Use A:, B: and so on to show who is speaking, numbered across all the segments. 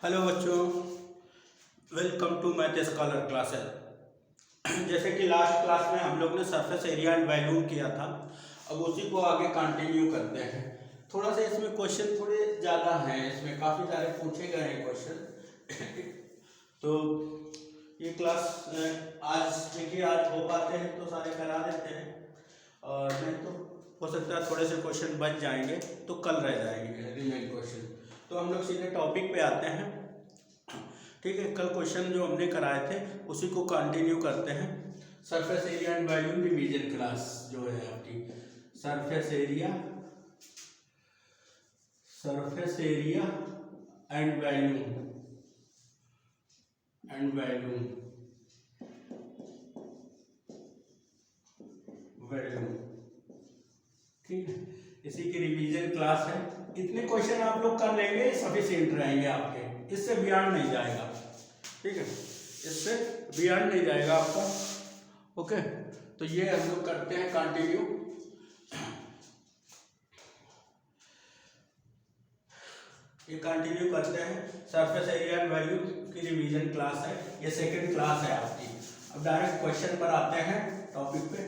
A: Hello बच्चों, welcome to math scholar classes. जैसे कि लास्ट क्लास में हम लोग ने सरफेस एरिया एंड वॉल्यूम किया था, अब उसी को आगे कंटिन्यू करते हैं। थोड़ा सा इसमें क्वेश्चन थोड़े ज़्यादा हैं, इसमें काफ़ी सारे पूछे गए हैं क्वेश्चन। तो ये क्लास आज देखिए, आज हो पाते हैं तो सारे करा देते हैं, और नहीं तो हो सकता है थोड़े से क्वेश्चन बच जाएंगे तो कल रह जाएंगे रिमेन क्वेश्चन। तो हम लोग सीधे टॉपिक पे आते हैं। ठीक है, कल क्वेश्चन जो हमने कराए थे उसी को कंटिन्यू करते हैं। Surface area and volume division class जो है आपकी, सरफेस एरिया एंड वॉल्यूम। ठीक है, इसी की रिवीजन क्लास है। इतने क्वेश्चन आप लोग कर लेंगे, सफिशिएंट रहेंगे आपके, इससे बियॉन्ड नहीं जाएगा। ठीक है, इससे बियॉन्ड नहीं जाएगा आपका। ओके, तो ये हम लोग करते हैं कंटिन्यू। ये कंटिन्यू करते हैं, सरफेस एरिया एंड वॉल्यूम की रिवीजन क्लास है, ये सेकंड क्लास है आपकी। अब डायरेक्ट क्वेश्चन पर आते हैं टॉपिक पे।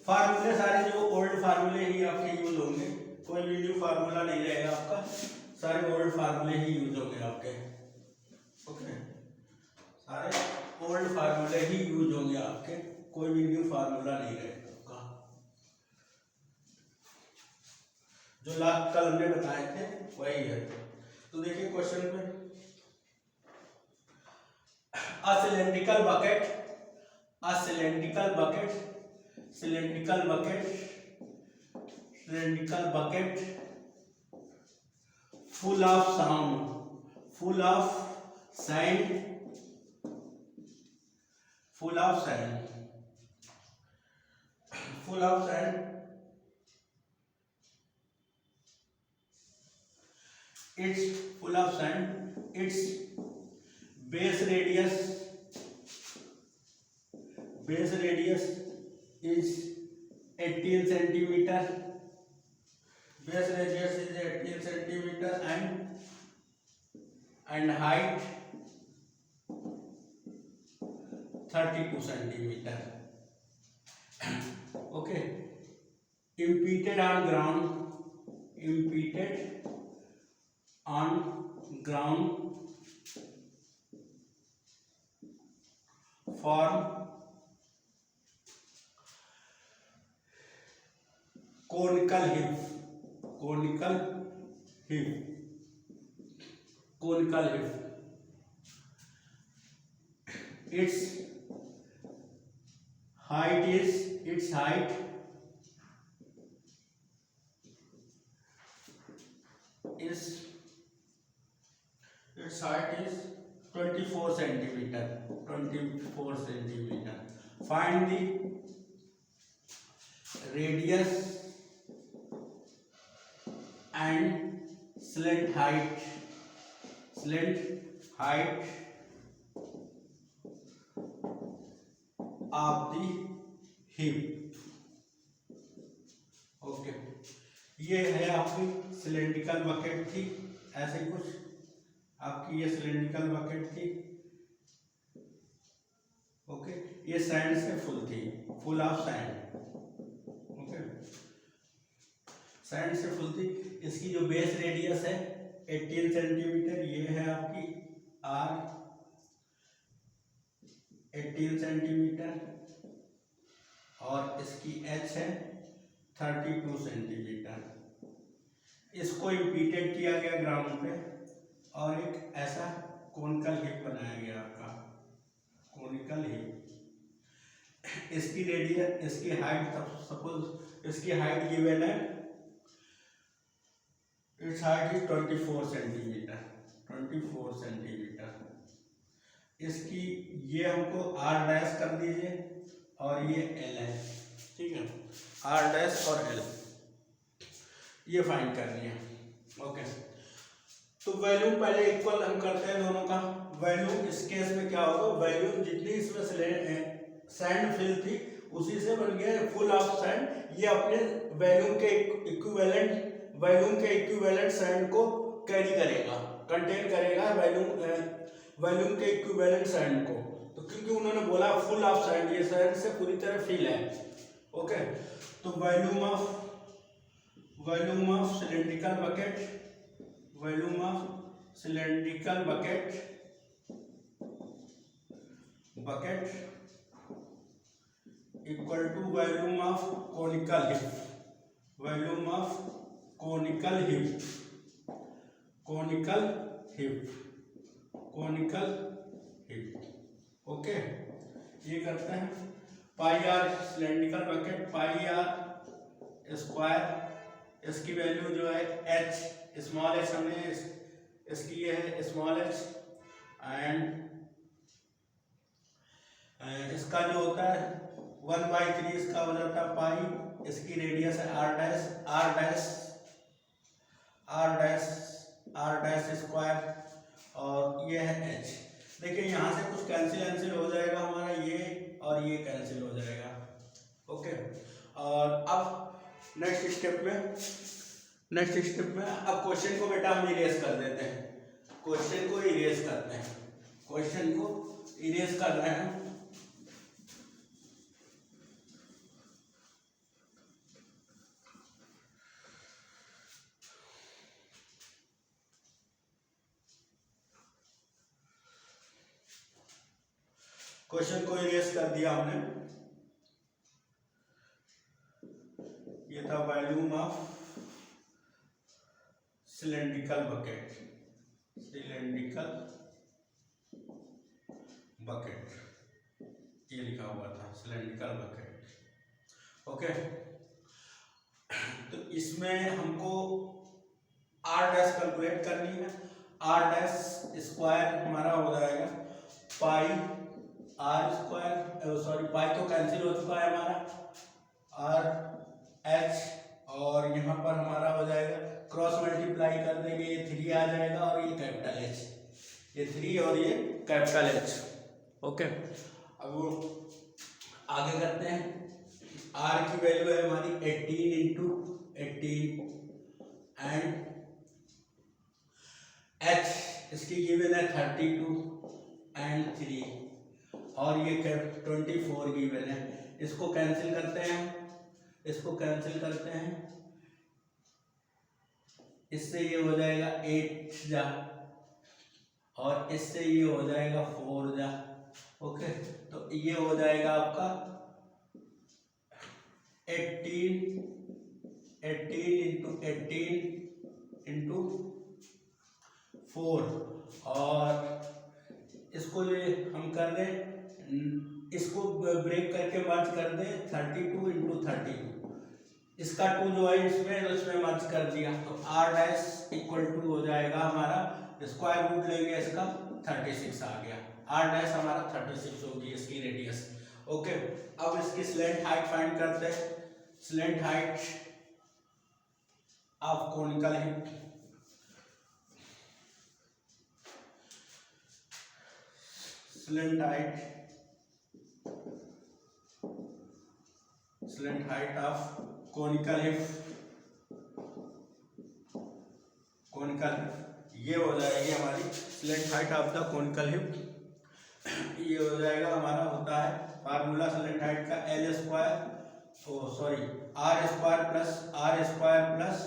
A: फार्मूले सारे जो ओल्ड फार्मूले ही आपके यूज होंगे, कोई भी न्यू फार्मूला नहीं रहेगा आपका, सारे ओल्ड फार्मूले ही यूज होंगे आपके। ओके, सारे ओल्ड फार्मूले ही यूज होंगे आपके, कोई भी न्यू फार्मूला नहीं रहेगा आपका। जो लास्ट कल हमने बताए थे वही है। तो देखिए क्वेश्चन पे, cylindrical bucket full of sand its base radius is 18 centimeter. Base radius is 18 centimeter and height 32 centimeter. Okay, impeded on ground form conical hip. Its height is 24 centimeter. Find the radius and slant height of the hip. Okay, ये है आपकी cylindrical bucket थी, ऐसे कुछ आपकी ये cylindrical bucket थी। Okay, ये सैंड से full of sand. Okay, sand से फुल थी। इसकी जो बेस रेडियस है 18 सेंटीमीटर, ये है आपकी आर 18 सेंटीमीटर, और इसकी एच है 32 सेंटीमीटर। इसको इम्पीटेड किया गया ग्राउंड पे, और एक ऐसा कोनिकल हिप बनाया गया आपका, कोनिकल हिप। इसकी रेडियस, इसकी हाइट, सपोज इसकी हाइट गिवन है, इट्स हाइट इज 24 सेंटीमीटर। इसकी ये हमको आर डैश कर दीजिए, और ये एल है। ठीक है, आर डैश और एल ये फाइंड करनी है। ओके, तो वॉल्यूम पहले इक्वल हम करते हैं दोनों का। वॉल्यूम इस केस में क्या होगा, वॉल्यूम जितनी इसमें सैंड फिल थी उसी से बन गया फुल ऑफ सैंड। ये अपने वॉल्यूम के इक्विवेलेंट सैंड को कैरी करेगा, कंटेन करेगा वॉल्यूम के इक्विवेलेंट सैंड को। तो क्योंकि उन्होंने बोला फुल ऑफ सैंड, ये सैंड से पूरी तरह फिल है। ओके, तो volume of cylindrical bucket equal to volume of conical heap. Okay, ये करते हैं pi r cylindrical bucket, pi are square, इसकी वैल्यू जो है एच, स्मॉल एच हमने इसकी ये है स्मॉल एच, एंड इसका जो होता है 1/3 इसका हो जाता है पाई, इसकी रेडियस है आर डैश स्क्वायर, और ये है एच। देखिए यहाँ से कुछ कैंसिल हो जाएगा हमारा, ये और ये कैंसिल हो जाएगा। ओके, और अब नेक्स्ट स्टेप में अब क्वेश्चन को बेटा हम इरेज कर देते हैं, क्वेश्चन को इरेज कर रहे हैं। क्वेश्चन को इरेज कर दिया हमने। ये था वॉल्यूम ऑफ सिलेंड्रिकल बकेट, ये लिखा हुआ था सिलेंड्रिकल बकेट। ओके, तो इसमें हमको आर डैश कैलकुलेट करनी है। आर डैश स्क्वायर हमारा हो जाएगा पाई आर स्क्वायर, सॉरी पाई तो कैंसिल हो चुका है हमारा, आर एच, और यहाँ पर हमारा हो जाएगा क्रॉस मल्टीप्लाई कर देंगे, ये 3 आ जाएगा और ये कैपिटल एच, ये 3 और ये कैपिटल एच। ओके, अब वो आगे करते हैं। आर की वैल्यू है हमारी 18 × 18 एंड एच इसकी गिवन है 32 एंड 3, और ये 24 गिवन है। इसको कैंसिल करते हैं, इससे ये हो जाएगा 8 जा, और इससे ये हो जाएगा 4 जा। ओके, तो ये हो जाएगा आपका 18 × 18 × 4, और इसको ये हम कर दें, इसको ब्रेक करके मर्ज कर दें 32 × 32, इसका 2 जो है इसमें मर्ज कर दिया, तो आर डैश इक्वल टू हो जाएगा हमारा, स्क्वायर रूट लेंगे इसका 36 आ गया। आर डैश हमारा 36 होगी इसकी रेडियस। ओके, अब इसकी स्लेंट हाइट फाइंड करते हैं। Slant height of conical heap, slant height of conical heap, ये हो जाएगी हमारी slant height of the conical heap. ये हो जाएगा हमारा, होता है फार्मूला स्लेंट हाइट का R square plus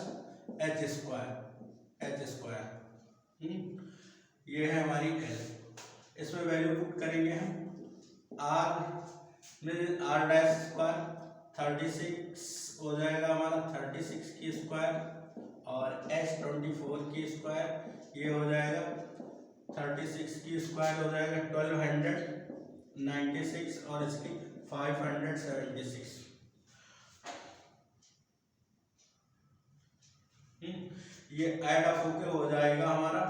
A: H square. ये है हमारी एल। इसमें वैल्यू पुट करेंगे हम, आर डैश स्क्वायर 36 हो जाएगा हमारा 36 की स्क्वायर, और एच 24 की स्क्वायर, ये हो जाएगा 36 की स्क्वायर हो जाएगा 1296, और इसकी 576। ये ऐड ऑफ होके हो जाएगा हमारा,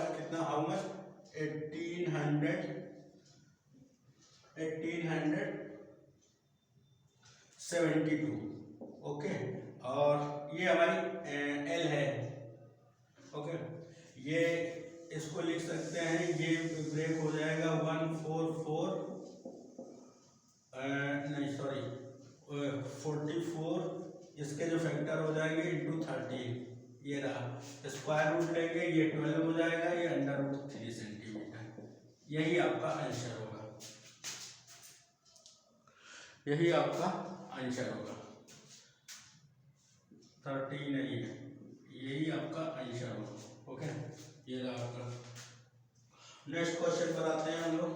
A: कितना, हाउ मच, 1872। ओके, और ये हमारी एल है। ओके, ये इसको लिख सकते हैं, ये ब्रेक हो जाएगा 144, नहीं सॉरी 44, इसके जो फैक्टर हो जाएंगे इंटू 13, ये रहा, स्क्वायर रूट लेंगे, ये 12 हो जाएगा, ये √3 सेंटीमीटर। यही आपका आंसर होगा, यही आपका आंसर होगा, 13 नहीं है, यही आपका आंसर होगा। ओके, ये रहा आपका। नेक्स्ट क्वेश्चन पर आते हैं हम लोग।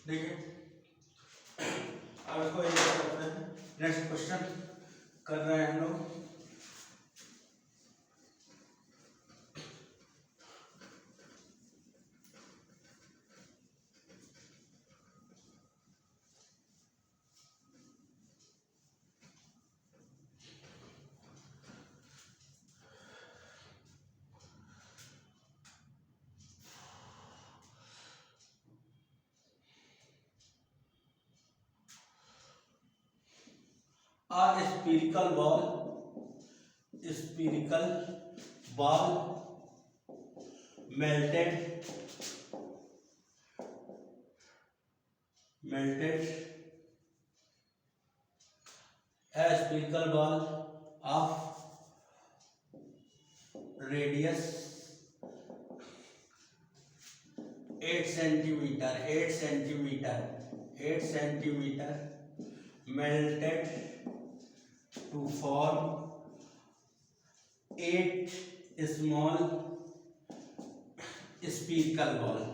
A: देखिए, अब इसको करते हैं, नेक्स्ट क्वेश्चन कर रहे हैं हम लोग। A spherical ball melted a spherical ball of radius 8 centimeter melted to form 8 small spherical balls.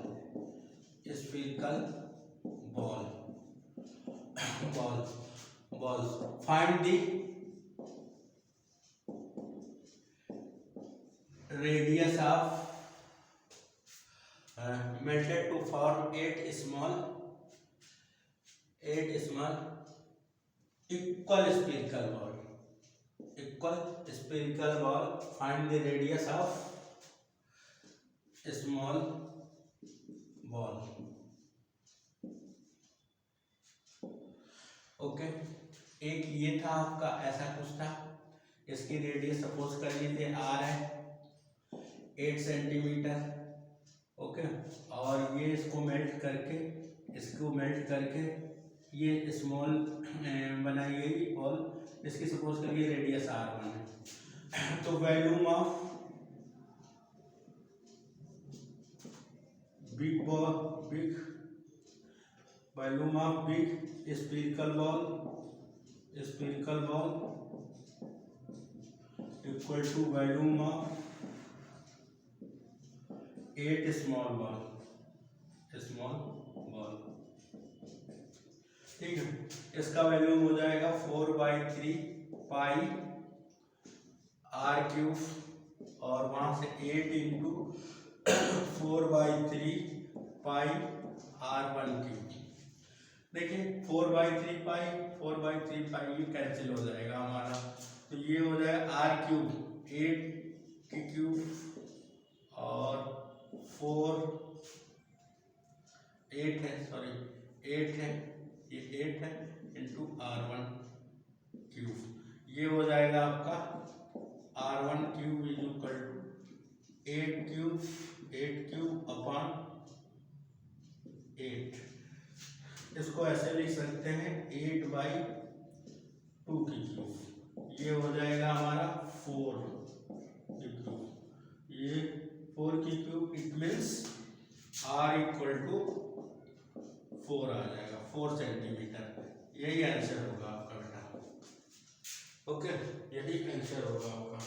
A: Find the radius of melted to form 8 small equal spherical ball. Find the radius of small ball. Okay, एक ये था आपका, ऐसा कुछ था, इसकी radius suppose कर लीजिए r है 8 सेंटीमीटर। ओके, और ये इसको मेल्ट करके ये स्मॉल बनाई गई बॉल, इसकी सपोज करिए रेडियस r1 है। तो volume of big spherical ball equal to volume of 8 small ball। ठीक है, इसका वैल्यूम हो जाएगा 4/3 पाई r³ और वहां से 8 इंटू 4/3 पाई r1³। देखिए 4/3 पाई ये कैंसिल हो जाएगा हमारा, तो ये हो जाएगा r³ 8³ और 8 है, ये 8 है इंटू r1³, ये हो जाएगा आपका r1³ is equal to 8³ upon 8। इसको ऐसे लिख सकते हैं 8/2³, ये हो जाएगा हमारा 4 की क्यूब, ये 4 की cube, it means R equal to 4 आ जाएगा, 4 सेंटीमीटर। यही आंसर होगा आपका बेटा। ओके, यही आंसर होगा आपका।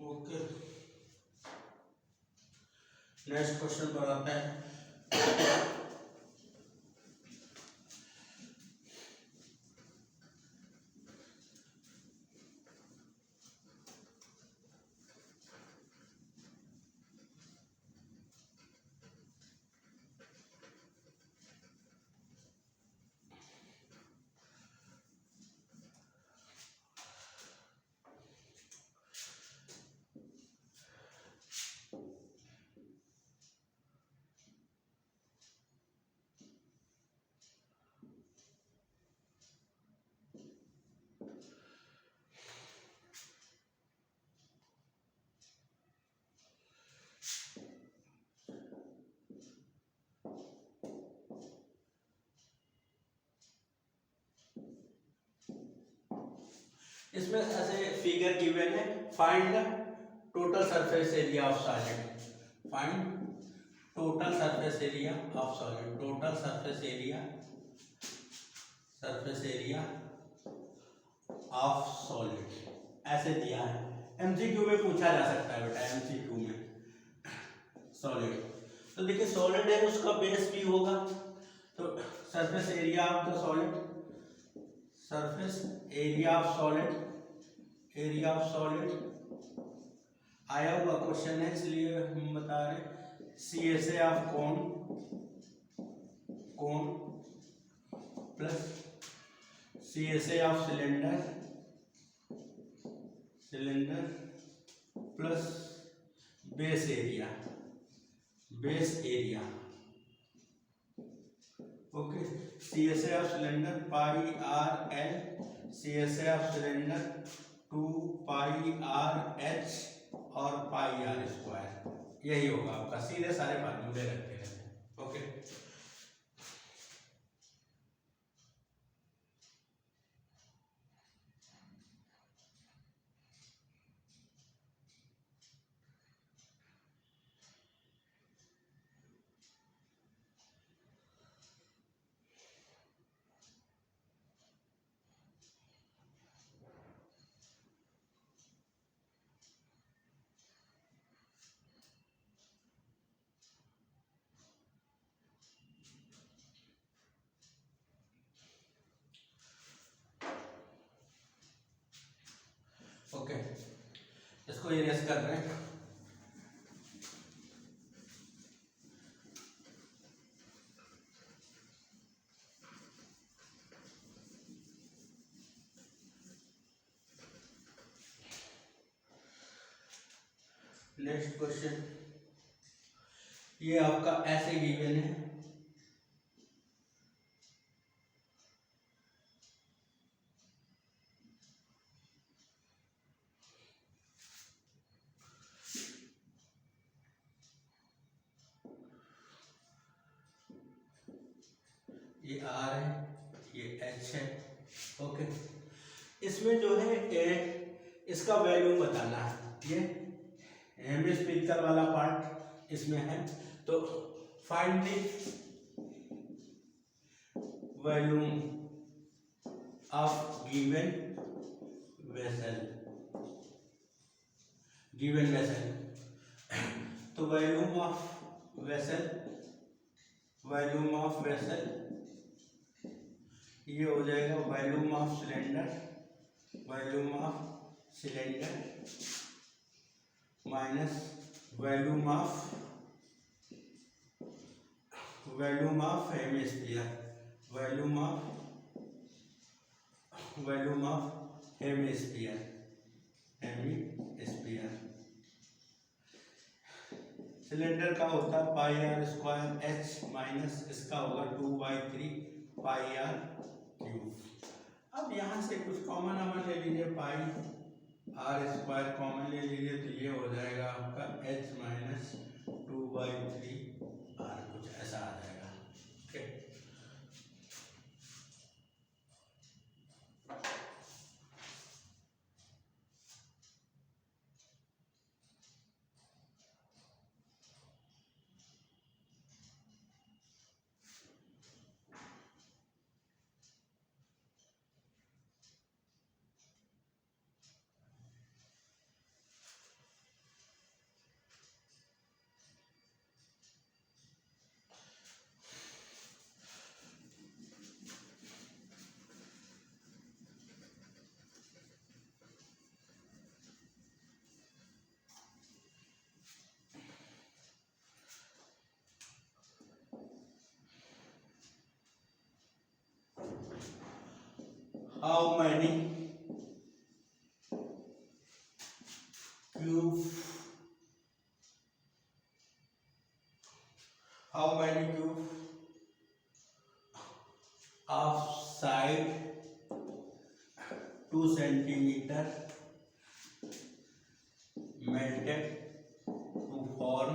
A: ओके, नेक्स्ट क्वेश्चन पर आता है। इसमें ऐसे फिगर गिवन है, find total surface area of solid, find total surface area of solid, total surface area of solid, ऐसे दिया है। एमसीक्यू में पूछा जा सकता है बेटा, एमसीक्यू में सॉलिड। तो देखिए सॉलिड है, उसका बेस भी होगा, तो surface area of the solid, surface area of solid आया हुआ क्वेश्चन है, इसलिए हम बता रहे CSA of cone plus CSA of cylinder plus base area. Okay, CSA of cylinder pi R L, CSA of cylinder 2 pi R H और पाई are square, यही होगा आपका। सीधे सारे फार्मूले रखते रहते हैं। ओके, ओके, इसको इरेज कर रहे हैं। नेक्स्ट क्वेश्चन, ये आपका ऐसे गिवन है, ये R है, ये H है। ओके, इसमें जो है इसका वैल्यू बताना है, ये हेमिस्फेरिकल वाला पार्ट इसमें है, तो find the volume of given vessel, तो वॉल्यूम ऑफ वेसल ये हो जाएगा volume of cylinder minus volume of hemisphere, volume of hemisphere. Cylinder का होता है पाई आर स्क्वायर एच माइनस इसका होगा 2/3 पाई आर क्यूब। अब यहाँ से कुछ कॉमन ले लीजिए, पाई आर स्क्वायर कॉमन ले लीजिए तो ये हो जाएगा आपका एच माइनस 2/3 आर, कुछ ऐसा आ जाएगा। Okay, how many cube of side 2 centimeter melted to form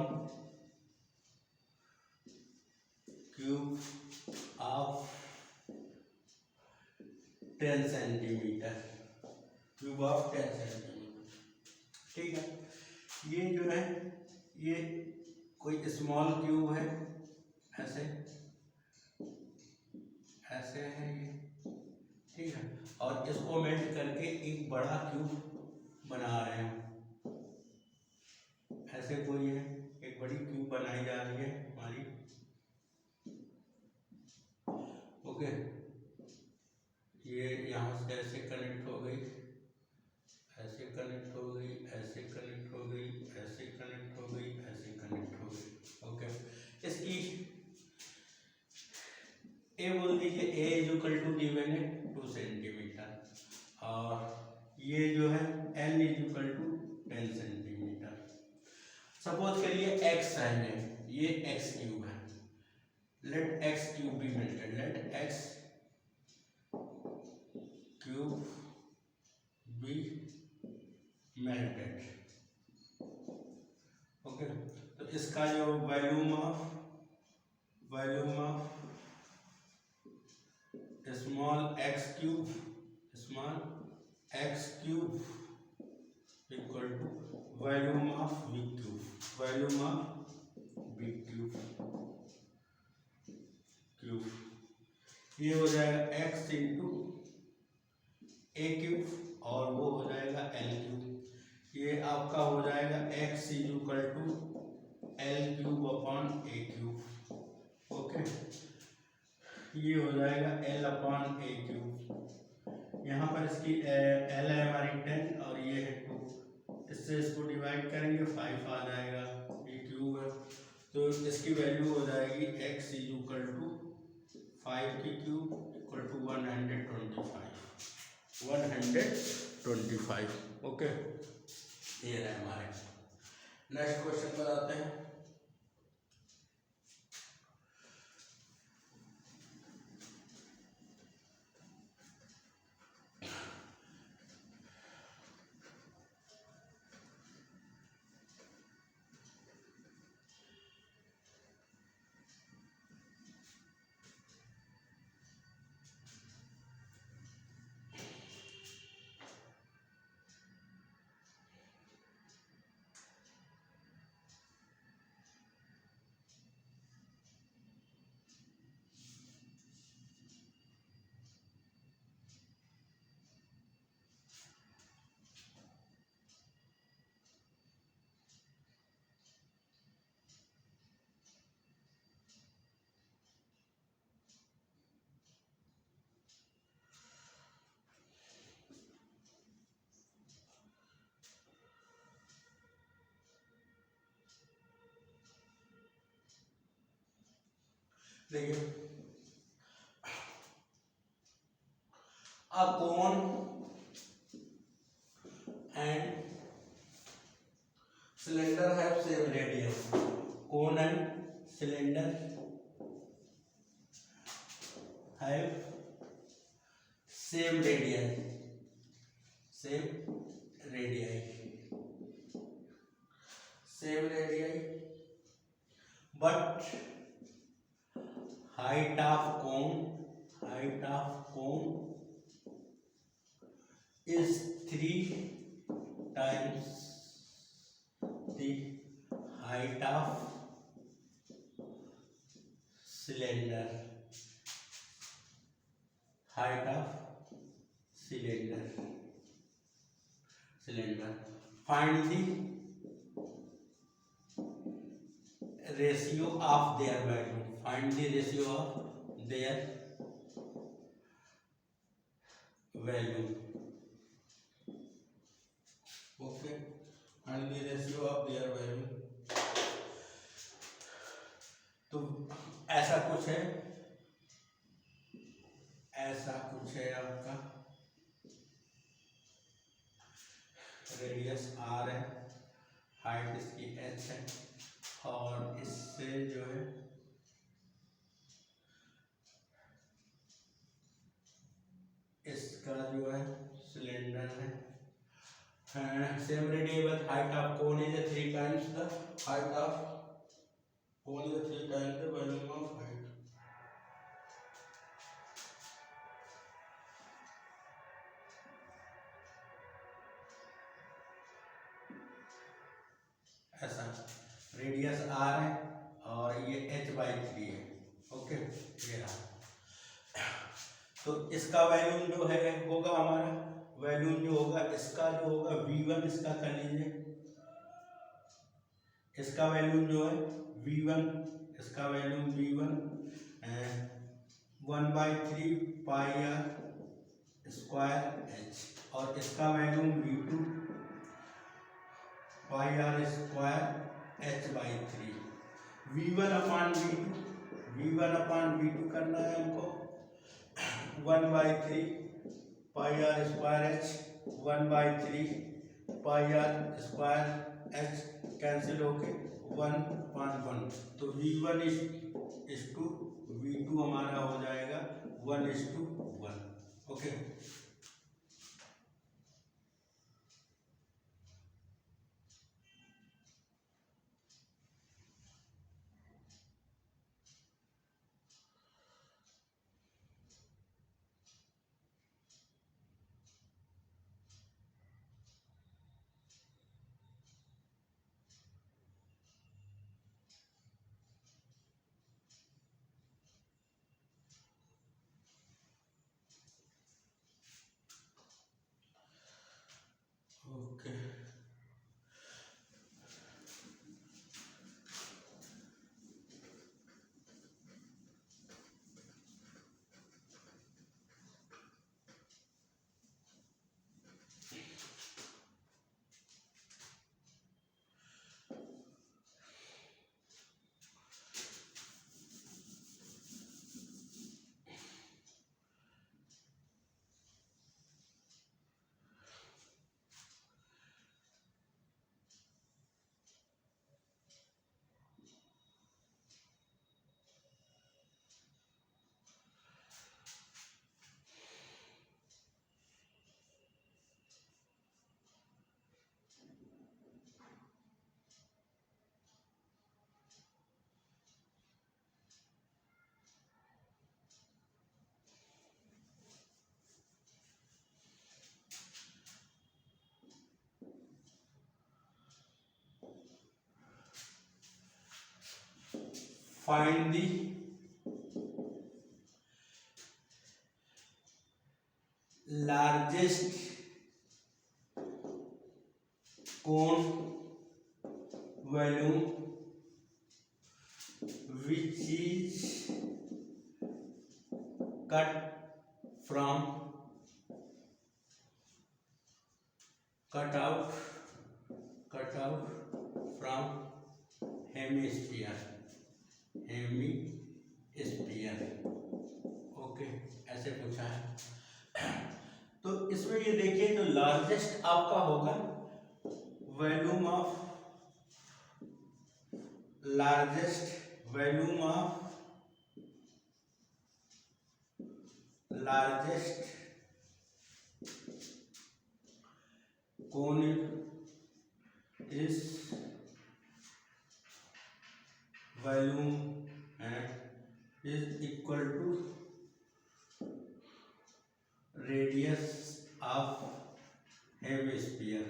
A: cube of 10 centimeter, cube of 10 centimetre. ठीक है, ये जो है ये कोई स्मॉल क्यूब है, ऐसे ऐसे है ये, ठीक है, और इसको मेल्ट करके एक बड़ा क्यूब बना रहे हैं। ऐसे कोई है, एक बड़ी क्यूब बनाई जा रही है हमारी। ओके, ये यहाँ से ऐसे कनेक्ट हो गई, ऐसे कनेक्ट हो गई, ऐसे कनेक्ट हो गई, ऐसे कनेक्ट हो गई, ऐसे कनेक्ट हो गई। ओके, इसकी ए बोल दीजिए, A is equal to given है 2 सेंटीमीटर, और ये जो है L is equal to 10 centimetre. Suppose करिए एक्स है, ये एक्स क्यूब है, let X cube be melted, let X cube be melted. Okay, तो इसका जो volume of small X cube equal to volume of big cube, ये हो जाएगा एक्स इंटू ए क्यूब और वो हो जाएगा एल क्यूब। ये आपका हो जाएगा X is equal to L cube upon A cube. Okay, ये हो जाएगा एल अपॉन ए क्यूब। यहाँ पर इसकी एल है हमारी 10 और ये है 2, इससे इसको डिवाइड करेंगे 5 आ जाएगा, ए क्यूब है, तो इसकी वैल्यू हो जाएगी एक्स इज इक्वल टू 5 की क्यूब इक्वल टू 125। ओके, ये रहे हमारे। नेक्स्ट क्वेश्चन पर आते हैं। देखिए, a cone and cylinder have same radius. Cone and cylinder have same radius. Same radii. Same radii. But height of cone is 3 times the height of cylinder. Height of cylinder. Find the ratio of their value. Find the ratio of their value. Okay. Find the ratio of their value. तो ऐसा कुछ है, आपका radius r है, height इसकी h है, और इससे जो है इसका जो है सिलेंडर है, same radius, height of cone is 3 times the height of cone is 3 times the volume of height. ऐसा रेडियस r है और ये h/3 है. ओके, ये रहा. तो इसका वैल्यूम जो है होगा, हमारा वैल्यूम जो होगा, इसका जो होगा v1, इसका कर लीजिए, इसका वैल्यूम जो है v1, इसका वैल्यूम v1 1/3 पाई r स्क्वायर h, और इसका वैल्यूम v2 पाई r स्क्वायर h/3. v1 अपान v2 करना है हमको. 1/3 पाई r स्क्वायर h, 1/3 पाई r स्क्वायर h कैंसिल होके 1/1. तो v1 इज टू v2 हमारा हो जाएगा 1:1. Okay. Okay. Find the largest cone volume which is cut out from hemisphere. Sphere. Okay, ऐसे पूछा है। तो इसमें ये देखिए, जो लार्जेस्ट आपका होगा volume of largest cone is volume and is equal to radius of hemisphere.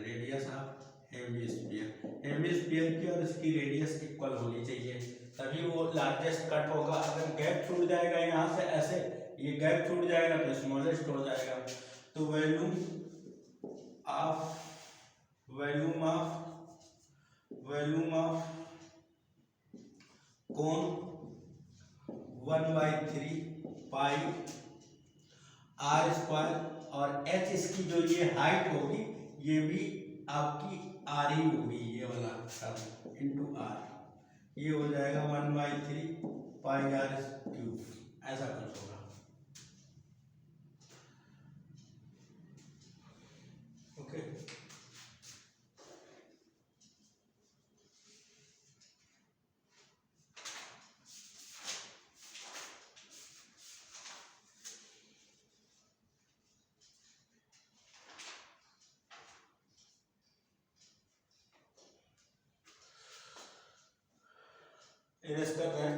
A: Hemisphere की और इसकी रेडियस इक्वल होनी चाहिए, तभी वो लार्जेस्ट कट होगा। अगर गैप छूट जाएगा यहाँ से ऐसे, ये गैप छूट जाएगा तो स्मॉलेस्ट हो जाएगा। तो volume of cone 1/3 pi are square, और एच इसकी जो ये हाइट होगी ये भी आपकी आर ही होगी, ये वाला टर्म इंटू आर, ये हो जाएगा 1/3 पाई आर क्यूब, ऐसा कुछ होगा। ओके, इरेज कर रहे हैं।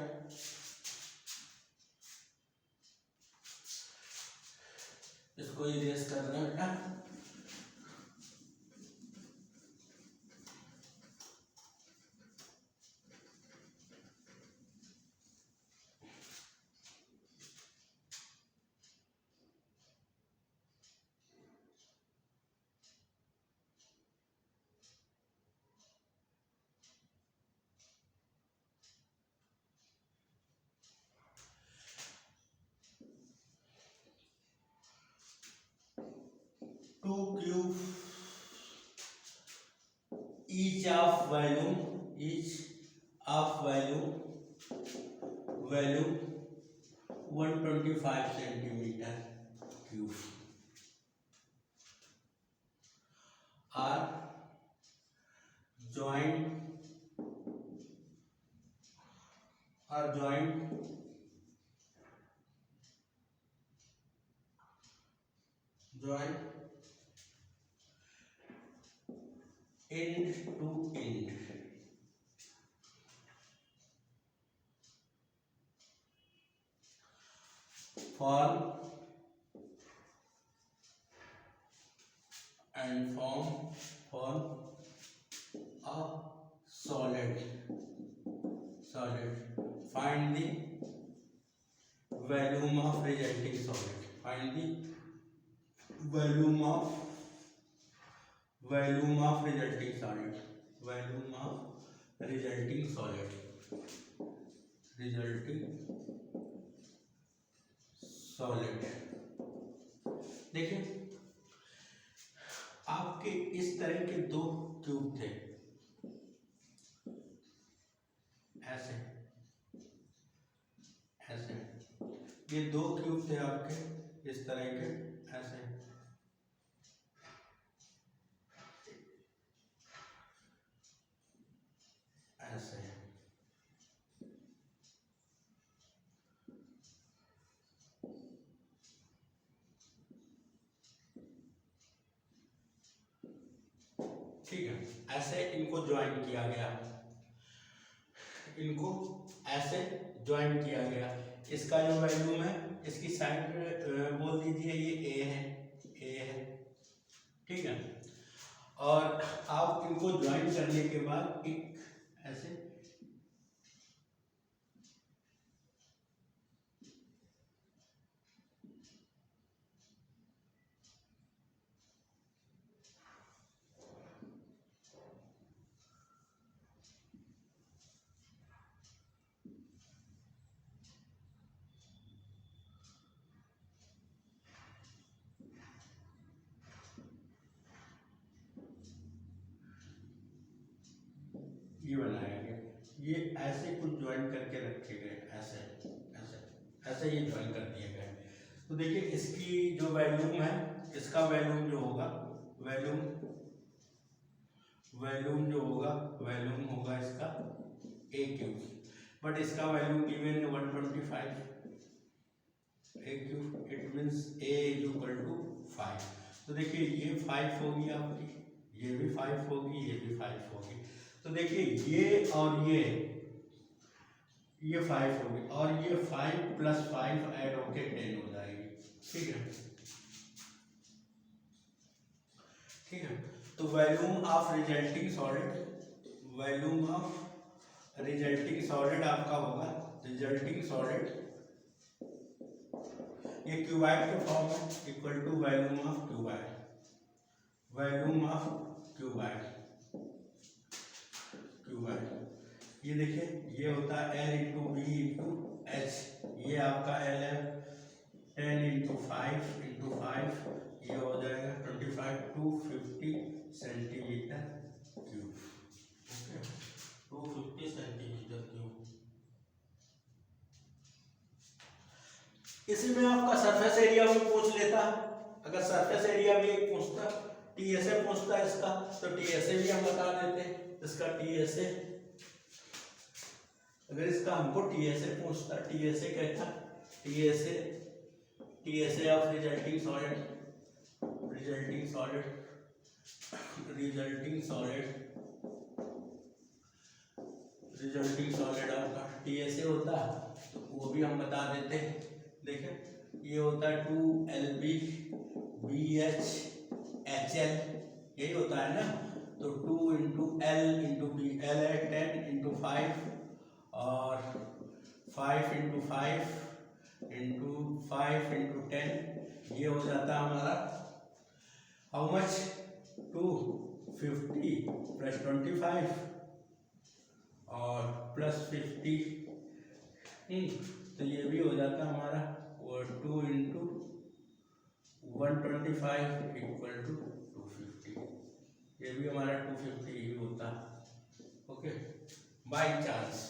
A: इसको इरेज कर रहे हैं बेटा। Two cube each of volume 125 centimeter cube are joined end to end form a solid. Find the volume of resulting solid. Find the volume of resulting solid. देखिए, आपके इस तरह के दो ट्यूब थे, ऐसे ये दो क्यूब थे आपके इस तरह के, ऐसे ठीक है। ऐसे इनको ज्वाइन किया गया, इसका जो वैल्यूम है, इसकी साइड बोल दीजिए ये ए है, ठीक है। और आप इनको ज्वाइन करने के बाद एक ऐसे ये बनाया गया, ये ऐसे कुछ ज्वाइन करके रखे गए, ऐसे ऐसे ही ड्राइंग कर दिए गए। तो देखिए इसकी जो वॉल्यूम है, इसका वॉल्यूम जो होगा, वॉल्यूम जो होगा, वॉल्यूम होगा इसका ए क्यूब, बट इसका वॉल्यूम गिवन है 125 a cube, it means a is equal to 5। तो देखिए ये 5 होगी आपकी, ये भी 5 होगी, ये भी 5 होगी। तो देखिए ये और ये 5 होगी और ये 5 + 5 ऐड होके 10 हो जाएगी। ठीक है, ठीक है। तो वॉल्यूम ऑफ रिजल्टिंग सॉलिड आपका होगा, रिजल्टिंग सॉलिड, ये क्यूबाइड के फॉर्म में, equal to volume of cuboid. ये देखिए ये होता है L into B into H, ये आपका L है 10 इंटू 5 ये हो जाएगा 25 to 50 centimetre cube. Okay, 250 centimetre cube. इसी में आपका सरफेस एरिया भी पूछ लेता, अगर सरफेस एरिया भी एक पूछता, टीएसए पूछता है इसका, तो टीएसए भी हम बता देते इसका टीएसए। अगर इसका हमको टीएसए पूछता, टीएसए कहता, टीएसए ऑफ रिजल्टिंग सॉलिड आपका टीएसए होता, तो वो भी हम बता देते। देखिए ये होता है 2LB BH HL, यही होता है ना। तो 2 into L into B, L है 10 इंटू 5 और 5 इंटू 5 इंटू 5 इंटू 10, ये हो जाता है हमारा हाउ मच 250 प्लस 25 और प्लस 50, तो ये भी हो जाता है हमारा 2 इंटू 125 इक्वल टू 250, ये भी हमारा 250 ही होता। Okay, by chance.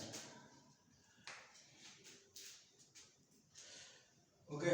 A: ओके,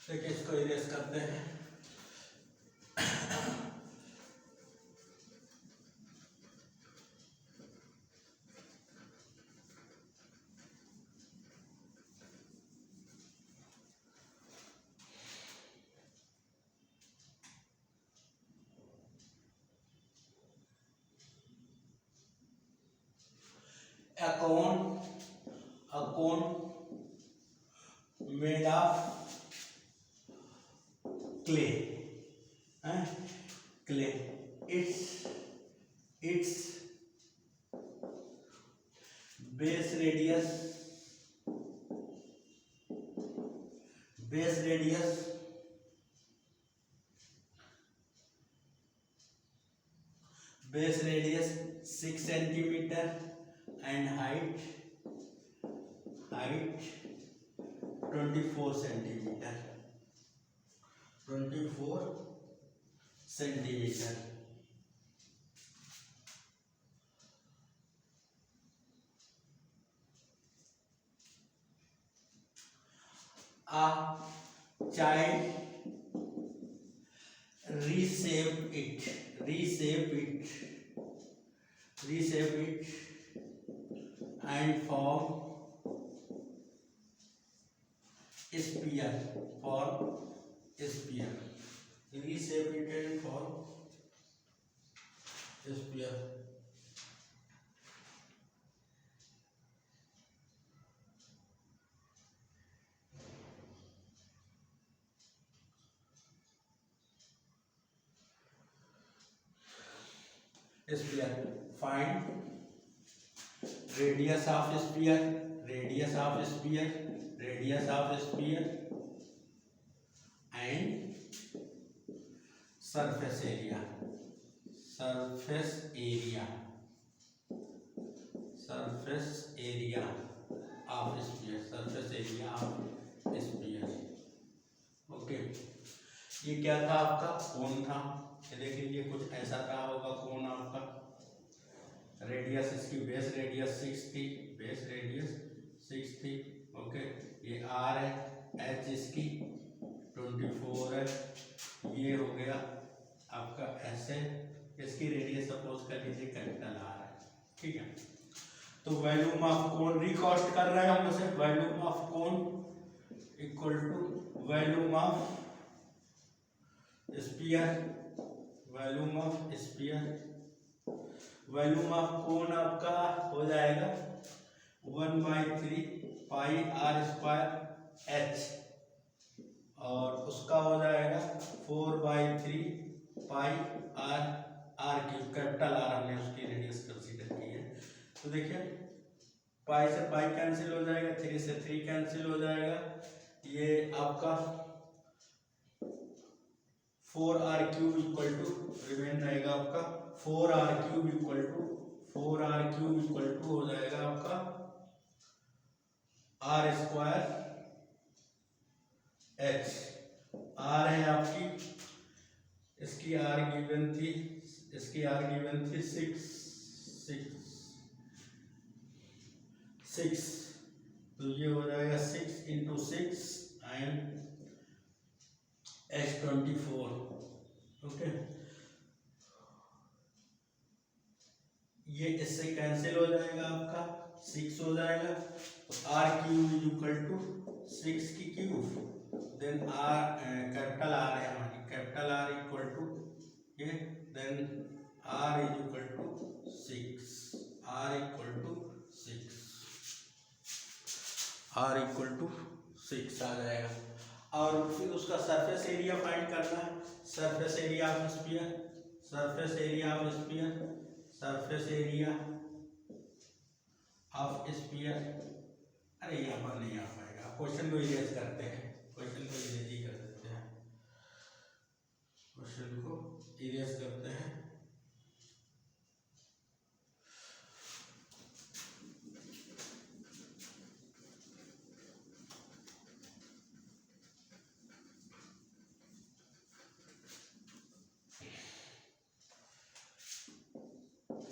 A: देखिए इसको इरेज करते हैं। A cone made of clay, clay. Its base radius base radius base radius 6 centimeter and height 24 centimeter 24 centimeter। a child reshape it and form sphere reshape it and form sphere. Sphere. Find radius of sphere and surface area of sphere. Okay, ये क्या था आपका? कोण था। ये देख लीजिए कुछ ऐसा रहा होगा कोण आपका। रेडियस इसकी बेस रेडियस 6 थी। ओके, ये आर है, एच इसकी 24 है, ये हो गया आपका एस है, इसकी रेडियस सपोज कर लीजिए कैपिटल आर है। ठीक है, तो वॉल्यूम ऑफ कोण रिकॉस्ट कर रहे हैं हम उसे, volume of cone equal to volume of sphere. Volume of cone आपका हो जाएगा 1/3 पाई आर स्क्वायर एच, और उसका हो जाएगा 4/3 पाई आर क्यूब। कैपिटल आर हमने उसकी रेडियस कंसीडर की है। तो देखिए पाई से पाई कैंसिल हो जाएगा, 3 से 3 कैंसिल हो जाएगा, ये आपका 4r³ इक्वल टू रिमेन रहेगा आपका 4r³ इक्वल टू हो जाएगा आपका आर स्क्वायर एच। आर है आपकी, इसकी आर गिवन थी 6, तो ये हो जाएगा 6 × 6 एंड H24। ओके, ये इससे कैंसिल हो जाएगा, आपका 6 हो जाएगा, तो r³ इक्वल टू 6 की क्यूब, देन कैपिटल आर है हमारी, कैपिटल आर इक्वल टू ये, देन r इक्वल टू 6 आ जाएगा। और फिर उसका सरफेस एरिया फाइंड करना है, सरफेस एरिया ऑफ स्फीयर। अरे यहाँ पर नहीं आ पाएगा, क्वेश्चन को इरेज करते हैं, क्वेश्चन को इरेज करते हैं।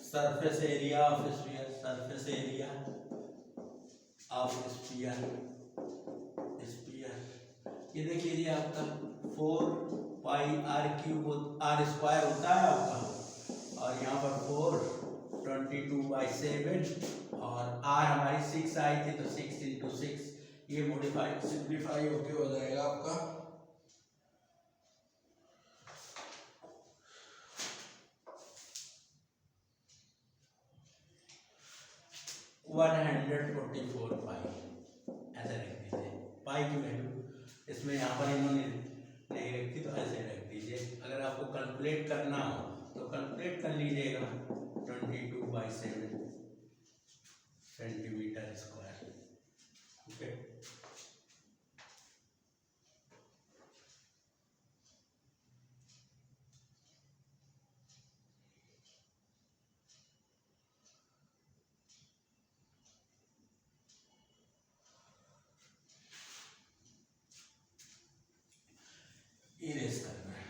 A: सरफेस एरिया ऑफ स्फीयर, ये देख लीजिए आपका 4πr² होता है आपका, और यहाँ पर 4/22/7, और r हमारी 6 आई थी, तो 6 × 6, ये सिंप्लीफाई होके हो जाएगा आपका 144 पाई, ऐसे रख दीजिए। पाई की वैल्यू इसमें यहाँ पर इन्होंने नहीं रखी, तो ऐसे रख दीजिए। अगर आपको कैलकुलेट करना हो तो कैलकुलेट कर लीजिएगा, 22/7 सेंटीमीटर स्क्वायर। ओके, इरेज करना है।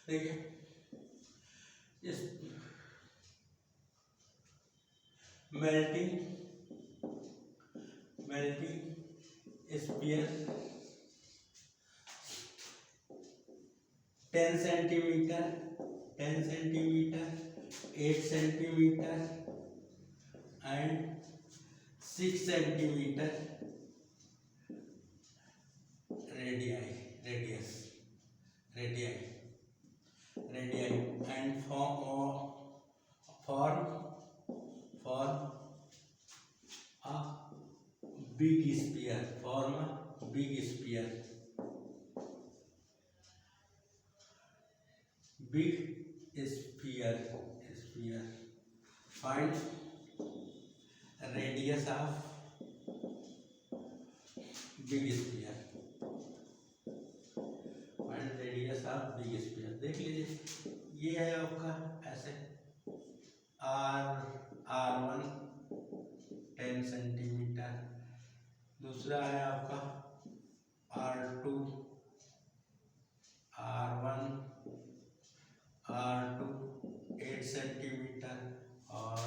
A: देखिए इस melting sphere 10 centimetre 8 centimetre and 6 centimetre radius and form a big sphere. Find radius of big sphere. देख लीजिए, ये है आपका ऐसे R1 10 सेंटीमीटर, दूसरा है आपका R2 8 सेंटीमीटर और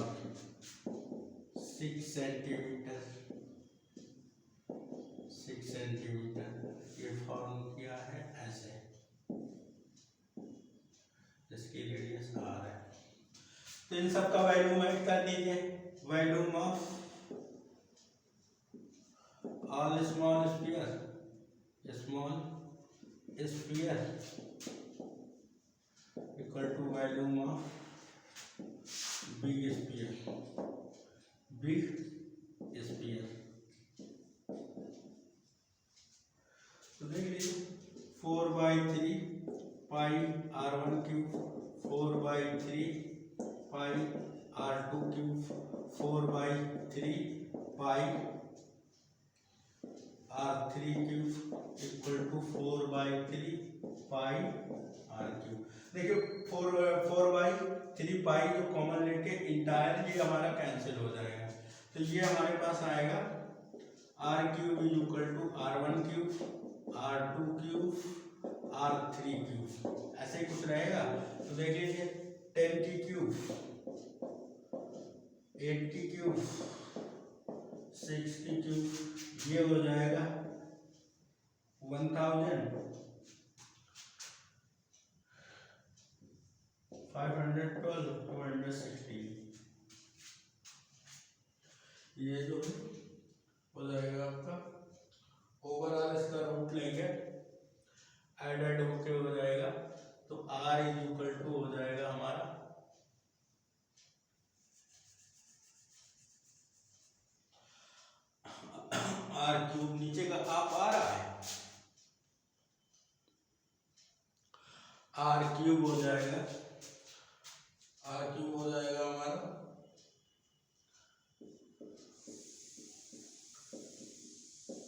A: 6 सेंटीमीटर ये फॉर्म किया है ऐसे, जिसकी रेडियस R है। तो इन सब का वैल्यूम ऐड कर दीजिए। Volume of all small sphere equal to volume of big sphere. तो देख लीजिए 4/3 pi R1 cube, 4/3 pi R2 cube, 4/3 pi R3 cube equal to 4/3 pi R cube. देखिए 4/3 पाई जो कॉमन लेके इंटायर ये हमारा कैंसिल हो जाएगा, तो ये हमारे पास आएगा R cube is equal to R1 cube, R2 cube, R3 cube, ऐसे ही कुछ रहेगा। तो देख लीजिए 10 की क्यूब, 8 की क्यूब, 6 की क्यूब, ये हो जाएगा 1512 216। ये जो हो जाएगा आपका ओवरऑल, इसका रूट लेंगे एडेड होके हो जाएगा, तो R इज इक्वल टू हो जाएगा हमारा R क्यूब, नीचे का आप आ रहा है R क्यूब हो जाएगा हमारा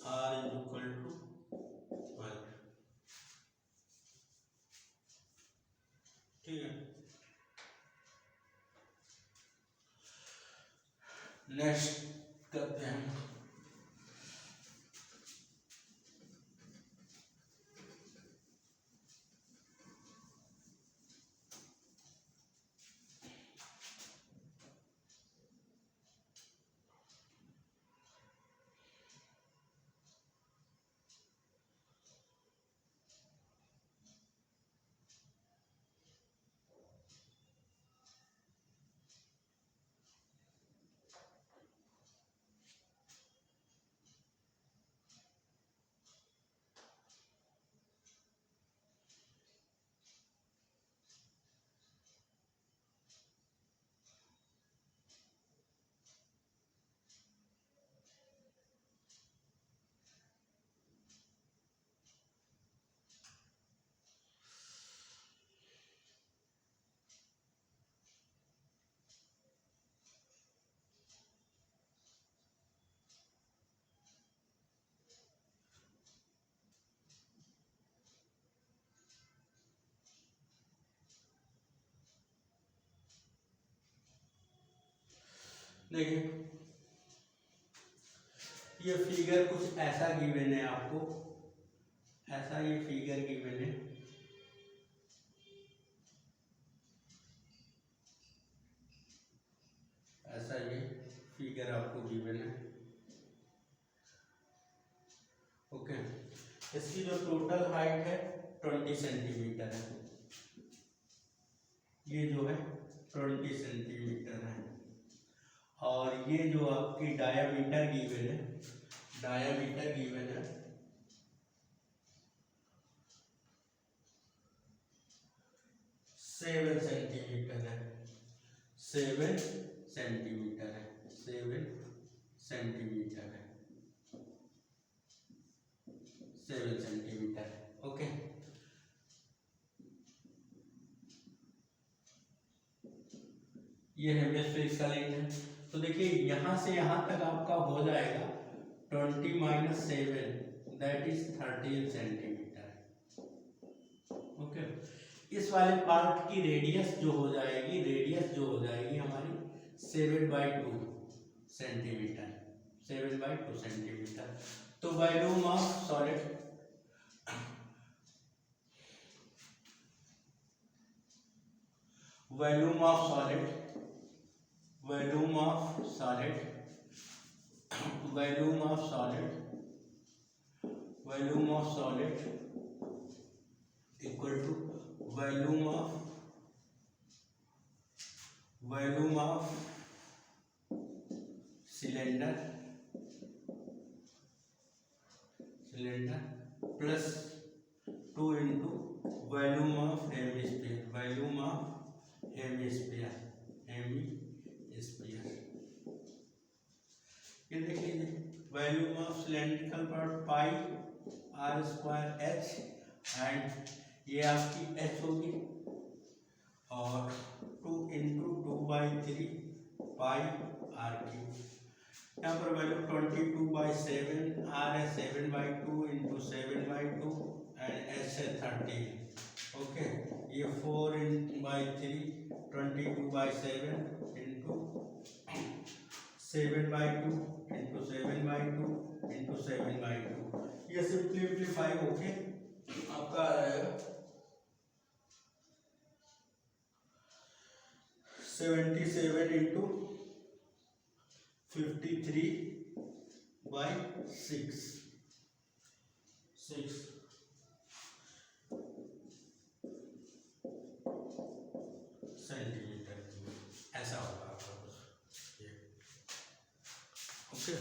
A: R इज इक्वल टू 12। ठीक है, नेक्स्ट करते हैं। देखिए ये फिगर कुछ ऐसा गिवन है आपको, ऐसा ये फिगर गिवन है। ऐसा ये फिगर आपको गिवन है। ओके, इसकी जो टोटल हाइट है 20 सेंटीमीटर है, ये जो है 20 सेंटीमीटर है। और ये जो आपकी डायामीटर गिवन है, डायामीटर गिवन है 7 सेंटीमीटर है, 7 सेंटीमीटर है, 7 सेंटीमीटर है, 7 सेंटीमीटर है। ओके, ये है मेट्रिक्स का लेंथ है। तो देखिए यहां से यहां तक आपका हो जाएगा 20 minus 7, that is 13 centimetre. Okay, इस वाले पार्ट की रेडियस जो हो जाएगी, रेडियस जो हो जाएगी हमारी 7/2 सेंटीमीटर, 7/2 सेंटीमीटर। तो volume of solid, volume of solid, volume of solid, volume of solid, volume of solid equal to volume of cylinder plus 2 into volume of hemisphere, volume of hemisphere, ये देख लीजिए volume of cylindrical part pi are square H, and ये आपकी H होगी, और 2 into 2/3 pi are cube. यहाँ पर value 22/7, are है 7/2 इंटू 7/2 एंड एच है 13। ओके, ये 4/3 22/7 इंटू 7/2 इंटू 7/2 इंटू 7/2, ये सिंप्लीफाई होके आपका आ जाएगा 77 इंटू 53/6 सेंटीमीटर, ऐसा होगा आपका कुछ ये। ओके,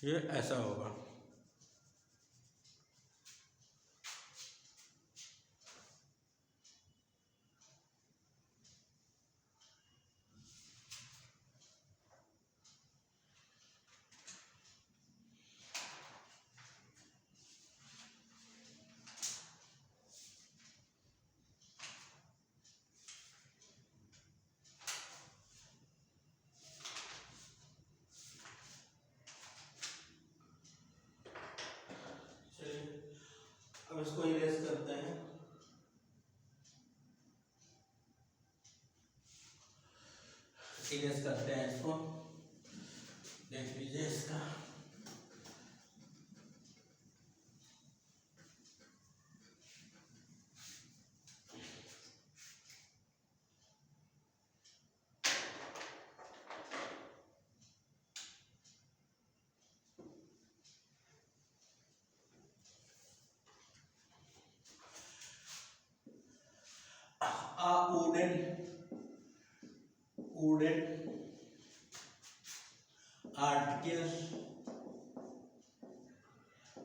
A: ये ऐसा होगा। अब इसको इरेज करते हैं। इरेज करते हैं इसको, देख लीजिए इसका wooden article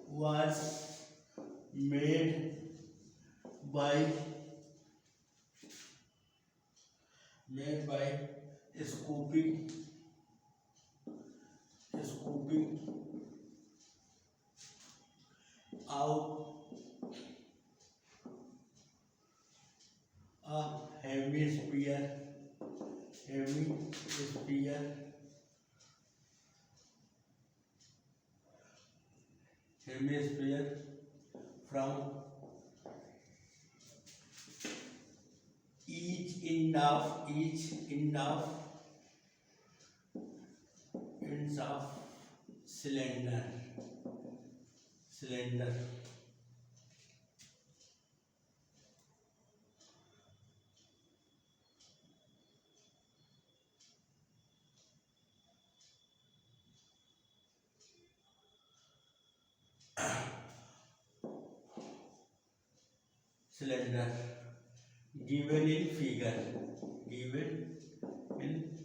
A: was made by scooping out a hemisphere from each end of cylinder cylinder given in figure, given in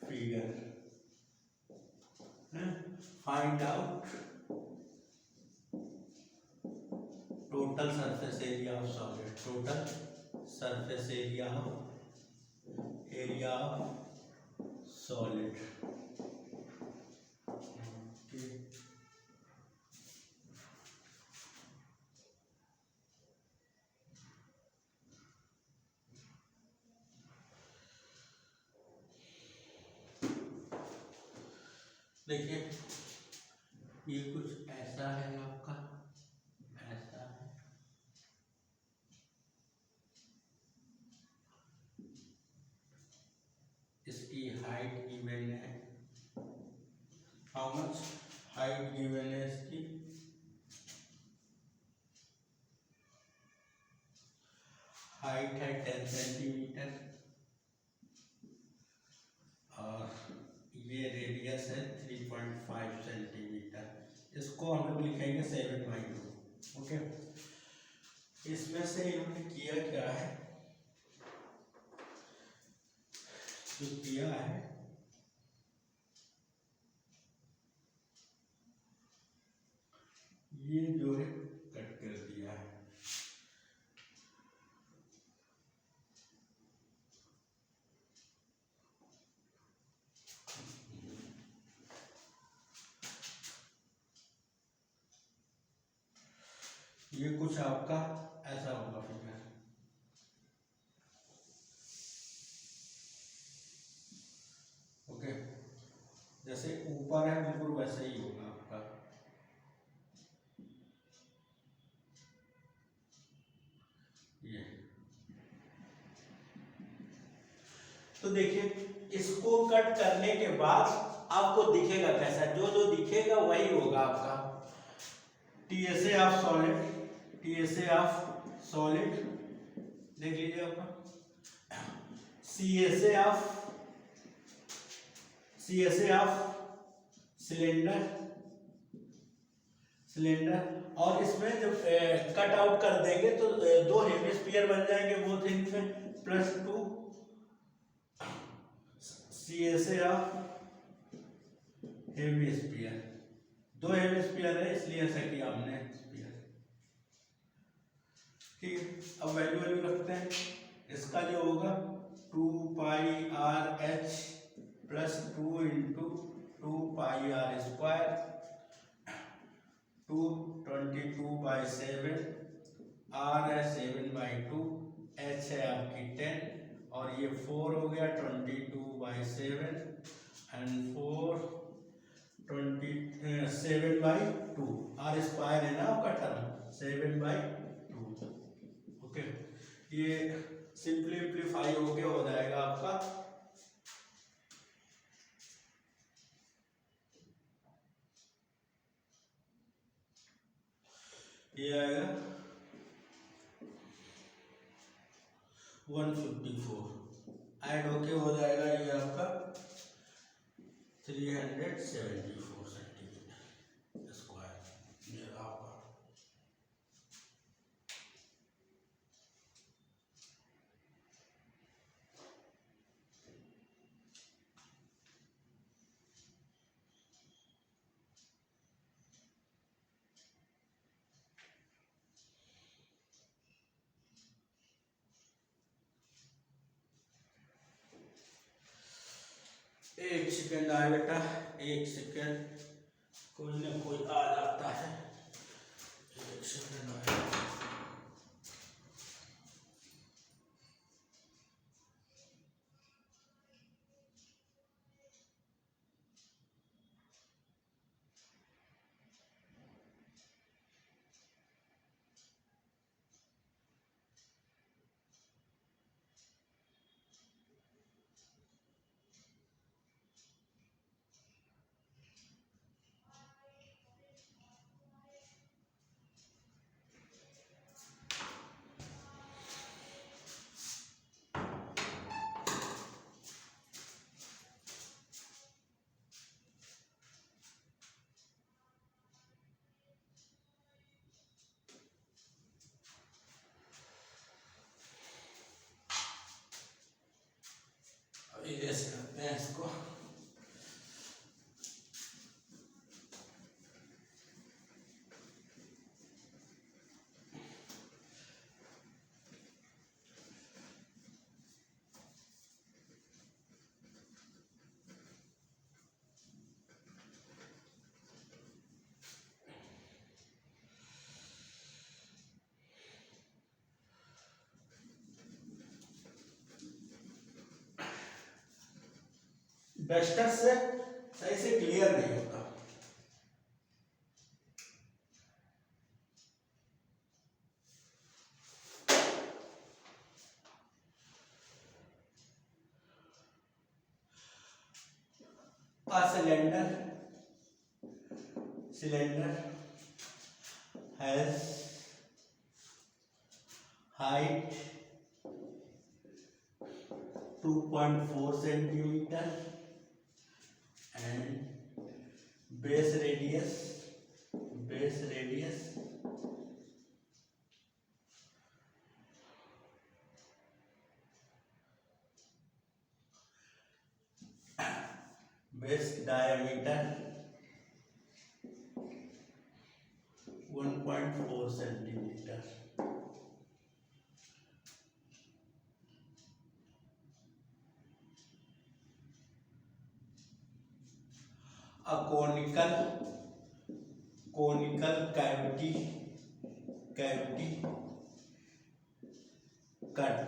A: figure. Find out total surface area of solid, total surface area of solid. Okay. देखिए ये कुछ ऐसा है आपका, ऐसा है, इसकी height given है, हाउ मच हाइट गिवन है इसकी, हाइट है 10 सेंटीमीटर और ये रेडियस है 3.5 सेंटीमीटर। इसको हम लोग लिखेंगे 7/2। ओके, इसमें से इन्होंने किया क्या है, जो किया है ये जो है कट कर दिया है। ये कुछ आपका ऐसा होगा फिगर। ओके, जैसे ऊपर है बिल्कुल वैसे ही होगा आपका। ये तो देखिए इसको कट करने के बाद आपको दिखेगा कैसा, जो जो दिखेगा वही होगा आपका। TSA of solid, TSA of solid देख लीजिए आपका, CSA ऑफ सिलेंडर, और इसमें जब कट आउट कर देंगे तो दो हेमिस्फीयर बन जाएंगे बोथ एंड में, +2 CSA ऑफ हेमिस्फीयर, दो हेमिस्फीयर है इसलिए ऐसा किया हमने स्फीयर। ठीक है, अब वैल्यू रखते हैं। इसका जो होगा 2πRh +2 × 2πr², 222/7, R है 7/2, H है आपकी 10 और ये 4 हो गया 22/7 एंड 4 27/2, R² है ना आपका टर्म 7/2। ओके, ये सिंप्लीफाई होके हो जाएगा आपका ये आएगा 154, ऐड होके हो जाएगा ये आपका 374 सेंटीमीटर स्क्वायर। ये आपका एक सेकेंड आए बेटा, एक सेकेंड, कोई ना कोई आ जाता है, एक सेकेंड आए। करते हैं इसको। डस्टर से सही से क्लियर नहीं होता। cylinder has height 2.4 centimeter and base radius 1.4 centimeter. A conical cavity cut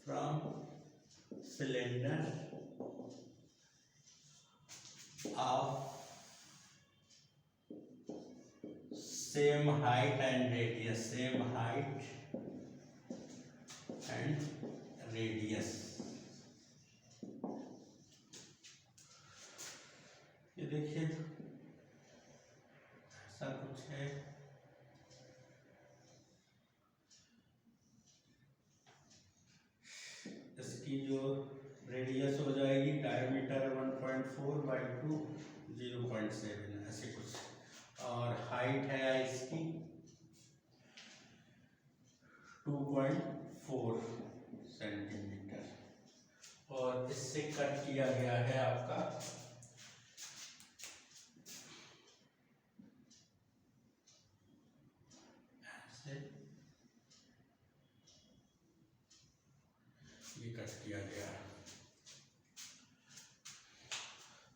A: from cylinder of same height and radius. ये देखिए ऐसा कुछ है। इसकी जो रेडियस हो जाएगी डायमीटर 1.4 by 2 0.7 ऐसे कुछ, और हाइट है इसकी 2.4 सेंटीमीटर, और इससे कट किया गया है आपका ऐसे, ये कट किया गया है।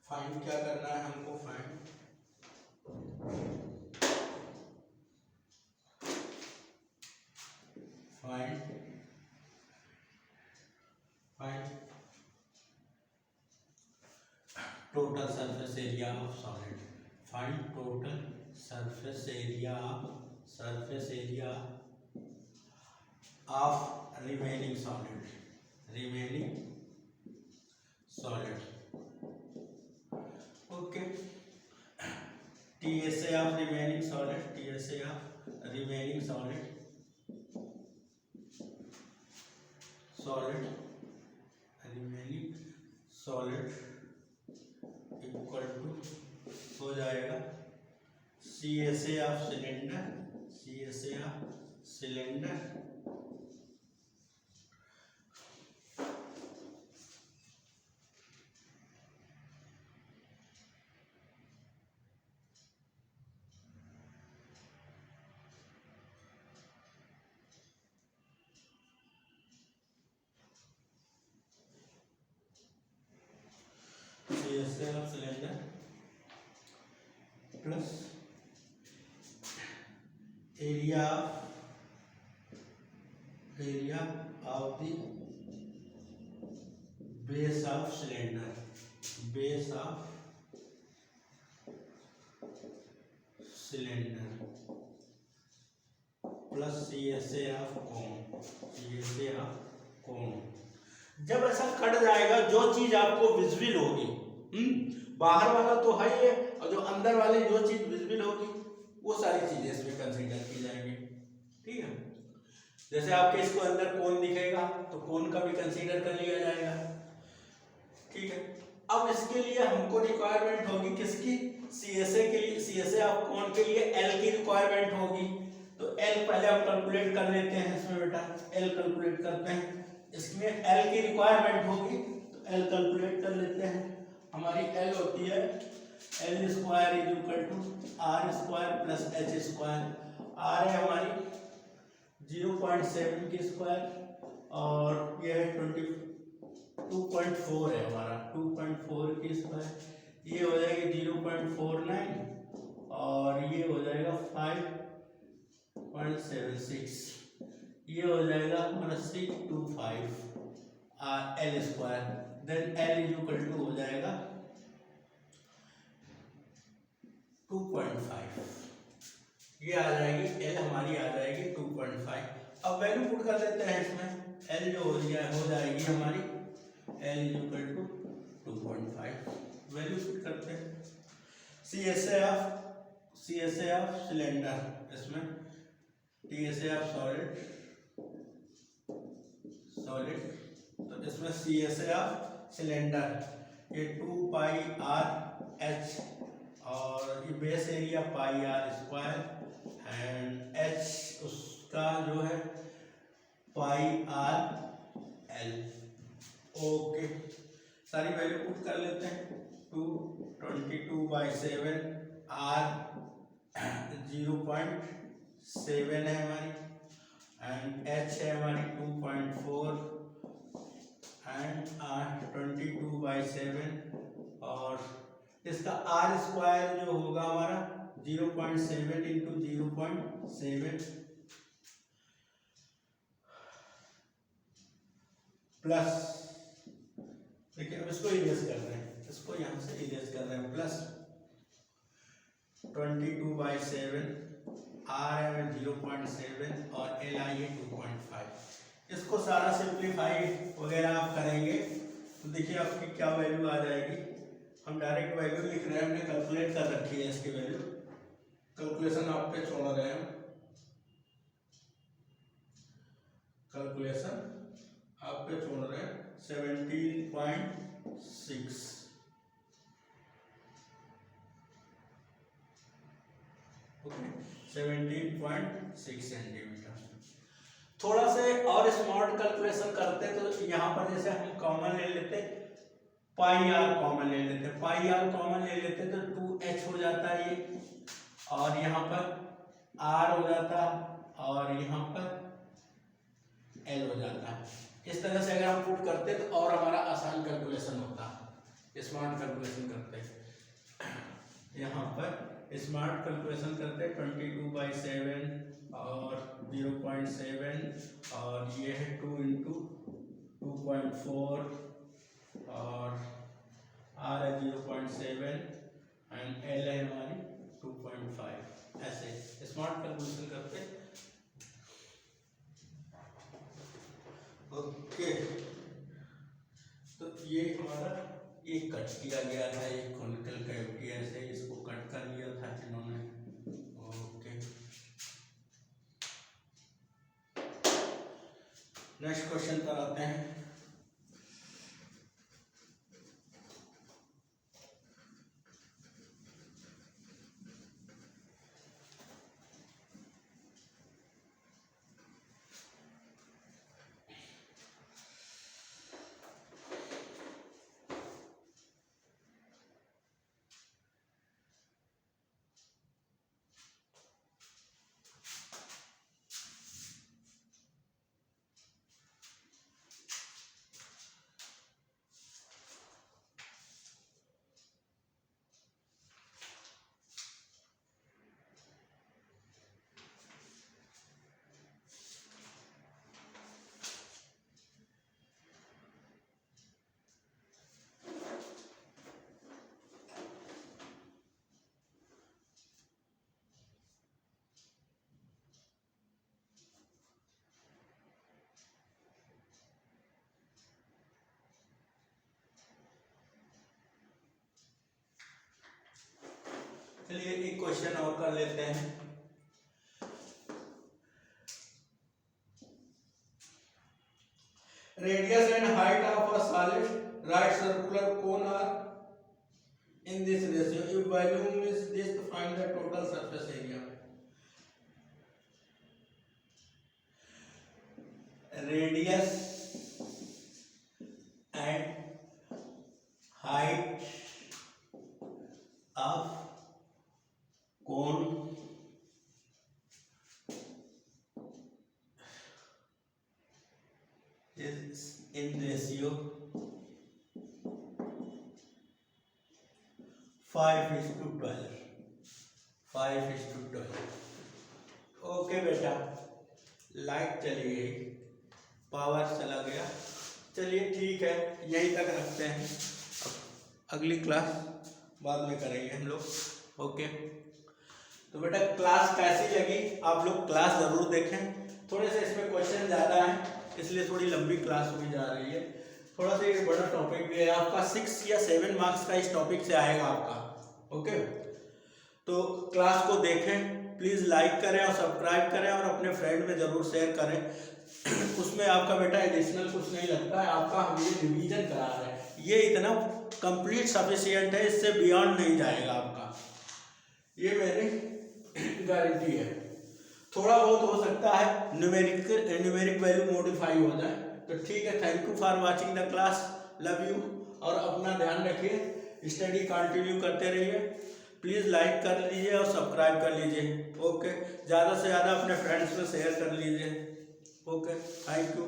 A: फाइंड क्या करना है हमको? Find total surface area of solid. Find total surface area of remaining solid. Okay. TSA of remaining solid. remaining solid equal to हो जाएगा CSA of cylinder plus area of the base of cylinder plus CSA of cone। जब ऐसा cut जाएगा, जो चीज आपको visible होगी, बाहर वाला तो है ही है, और जो अंदर वाली जो चीज विजिबल होगी वो सारी चीजें इसमें कंसीडर की जाएंगी। ठीक है, जैसे आपके इसको अंदर कोन दिखेगा तो कोन का भी कंसीडर कर लिया जाएगा। ठीक है, अब इसके लिए हमको रिक्वायरमेंट होगी किसकी, CSA के लिए, CSA ऑफ कौन के लिए, L की रिक्वायरमेंट होगी। तो L पहले हम कैलकुलेट कर लेते हैं इसमें बेटा, L कैलकुलेट करते हैं। इसमें L की रिक्वायरमेंट होगी तो L कैलकुलेट कर लेते हैं। हमारी L होती है L square is equal to R square plus H square. R है हमारी 0.7 की स्क्वायर और ये है 2.4 है हमारा, 2.4 की स्क्वायर। ये हो जाएगी 0.49 और ये हो जाएगा 5.76। ये हो जाएगा हमारा 625 L square. Then L is equal to हो जाएगा 2.5। ये आ जाएगी L हमारी आ जाएगी 2.5। अब वैल्यू पुट कर देते हैं इसमें। L जो हो जाएगी हमारी L is equal to 2.5। Value put करते हैं। CSA ऑफ सिलेंडर, इसमें TSA ऑफ सॉलिड, तो इसमें CSA ऑफ सिलेंडर ये 2 पाई R H और ये base area pi R square and H उसका जो है पाई R L। ओके, सारी वैल्यू पुट कर लेते हैं। 22/7 R 0.7 है हमारी एंड H है हमारी 2.4 एंड R 22/7 और इसका R स्क्वायर जो होगा हमारा 0.7 इंटू 0.7 प्लस, देखिए अब इसको इरेज कर रहे हैं, इसको यहाँ से इरेज कर रहे हैं, प्लस 22/7 R है 0.7 और L आई है 2.5। इसको सारा सिंप्लीफाई वगैरह आप करेंगे तो देखिए आपकी क्या वैल्यू आ जाएगी। हम डायरेक्ट वैल्यू लिख रहे हैं, हमने कैलकुलेट कर रखी है इसकी वैल्यू, कैलकुलेशन आप पे छोड़ रहे हैं, कैलकुलेशन आप पे छोड़ रहे हैं 17.6। Okay, 17.6 centimetre. थोड़ा से और स्मार्ट कैलकुलेशन करते तो यहाँ पर जैसे हम कॉमन ले लेते, पाई आर कॉमन ले लेते, पाई आर कॉमन ले लेते तो 2h हो जाता है ये, और यहाँ पर r हो जाता और यहाँ पर l हो जाता है। इस तरह से अगर हम पुट करते तो और हमारा आसान कैलकुलेशन होता, स्मार्ट कैलकुलेशन करते। यहाँ पर स्मार्ट कैलकुलेशन करते 22/7 और 0.7 और ये है 2 इंटू 2.4 और R है 0.7 एंड L है हमारी 2.5। ऐसे स्मार्ट कैलकुलेशन करते। ओके, तो ये हमारा एक कट किया गया था, एक कॉनिकल कैविटी, ऐसे इसको कट कर लिया था इन्होंने। ओके, नेक्स्ट क्वेश्चन पर आते हैं। चलिए एक क्वेश्चन और कर लेते हैं। Radius and height of a smallest right circular cone are in this ratio. If volume is this, to find the total surface area. Radius and height of cone is in ratio 5:12. 5:12. Okay बेटा, light चली गई, power चला गया। चलिए ठीक है, यहीं तक रखते हैं। अब अगली क्लास बाद में करेंगे हम लोग। ओके, तो बेटा क्लास कैसी लगी आप लोग क्लास ज़रूर देखें। थोड़े से इसमें क्वेश्चन ज़्यादा हैं, इसलिए थोड़ी लंबी क्लास हुई जा रही है। थोड़ा सा ये बड़ा टॉपिक भी है, आपका 6 या 7 मार्क्स का इस टॉपिक से आएगा आपका। ओके, तो क्लास को देखें, प्लीज़ लाइक करें और सब्सक्राइब करें और अपने फ्रेंड में ज़रूर शेयर करें। उसमें आपका बेटा एडिशनल कुछ नहीं लगता है, आपका हम ये रिवीजन करा रहे हैं, ये इतना कंप्लीट सफिशिएंट है, इससे बियॉन्ड नहीं जाएगा आपका, ये मेरी गारंटी है। थोड़ा बहुत हो सकता है न्यूमेरिक वैल्यू मॉडिफाई हो जाए, तो ठीक है। Thank you for watching the class, love you, और अपना ध्यान रखिए, स्टडी कंटिन्यू करते रहिए। प्लीज़ लाइक कर लीजिए और सब्सक्राइब कर लीजिए। ओके, ज़्यादा से ज़्यादा अपने फ्रेंड्स में शेयर कर लीजिए। Okay, thank you.